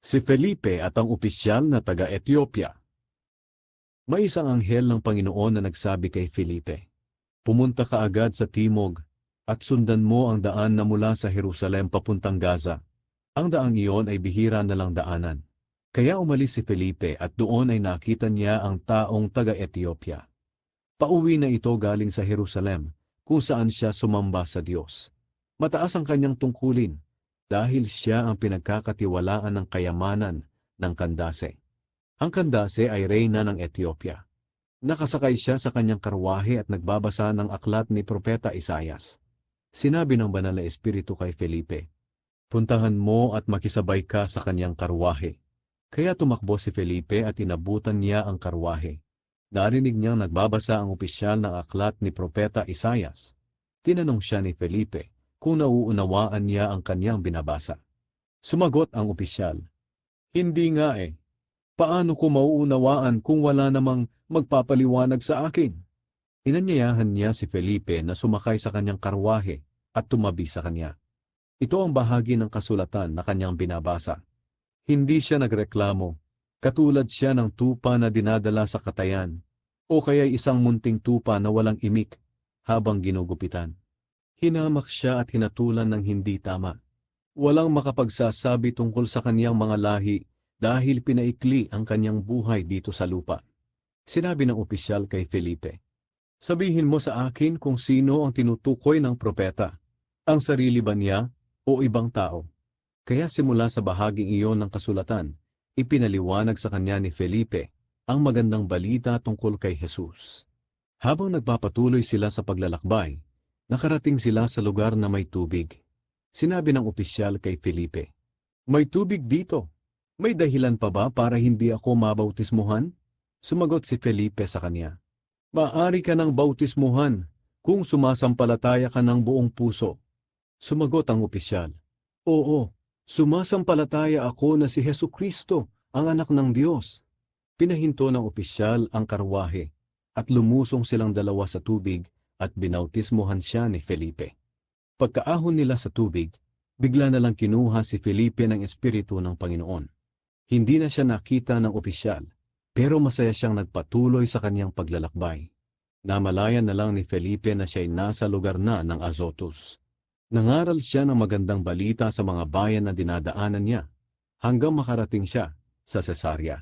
Si Felipe at ang opisyal na taga-Ethiopia. May isang anghel ng Panginoon na nagsabi kay Felipe, "Pumunta ka agad sa timog, at sundan mo ang daan na mula sa Jerusalem papuntang Gaza. Ang daang iyon ay bihira na lang daanan." Kaya umalis si Felipe at doon ay nakita niya ang taong taga-Ethiopia. Pauwi na ito galing sa Jerusalem, kung saan siya sumamba sa Diyos. Mataas ang kanyang tungkulin, dahil siya ang pinagkakatiwalaan ng kayamanan ng Kandase. Ang Kandase ay reyna ng Ethiopia. Nakasakay siya sa kanyang karwahe at nagbabasa ng aklat ni Propeta Isaias. Sinabi ng Banal na Espiritu kay Felipe, "Puntahan mo at makisabay ka sa kanyang karwahe." Kaya tumakbo si Felipe at inabutan niya ang karwahe. Narinig niyang nagbabasa ang opisyal ng aklat ni Propeta Isaias. Tinanong siya ni Felipe kung nauunawaan niya ang kanyang binabasa. Sumagot ang opisyal, "Hindi nga eh. Paano ko mauunawaan kung wala namang magpapaliwanag sa akin?" Inanyayahan niya si Felipe na sumakay sa kanyang karwahe at tumabi sa kanya. Ito ang bahagi ng kasulatan na kanyang binabasa. Hindi siya nagreklamo, katulad siya ng tupa na dinadala sa katayan, o kaya isang munting tupa na walang imik habang ginugupitan. Hinamak siya at hinatulan ng hindi tama. Walang makapagsasabi tungkol sa kaniyang mga lahi dahil pinaikli ang kanyang buhay dito sa lupa. Sinabi ng opisyal kay Felipe, "Sabihin mo sa akin kung sino ang tinutukoy ng propeta, ang sarili ba niya o ibang tao?" Kaya simula sa bahaging iyon ng kasulatan, ipinaliwanag sa kanya ni Felipe ang magandang balita tungkol kay Jesus. Habang nagpapatuloy sila sa paglalakbay, nakarating sila sa lugar na may tubig. Sinabi ng opisyal kay Felipe, "May tubig dito. May dahilan pa ba para hindi ako mabautismuhan?" Sumagot si Felipe sa kanya, "Maaari ka ng bautismuhan kung sumasampalataya ka ng buong puso." Sumagot ang opisyal, "Oo, sumasampalataya ako na si Hesukristo, ang anak ng Diyos." Pinahinto ng opisyal ang karwahe at lumusong silang dalawa sa tubig at binautismuhan siya ni Felipe. Pagkaahon nila sa tubig, bigla na lang kinuha si Felipe ng Espiritu ng Panginoon. Hindi na siya nakita ng opisyal, pero masaya siyang nagpatuloy sa kanyang paglalakbay. Namalayan na lang ni Felipe na siya'y nasa lugar na ng Azotus. Nangaral siya ng magandang balita sa mga bayan na dinadaanan niya, hanggang makarating siya sa Cesarea.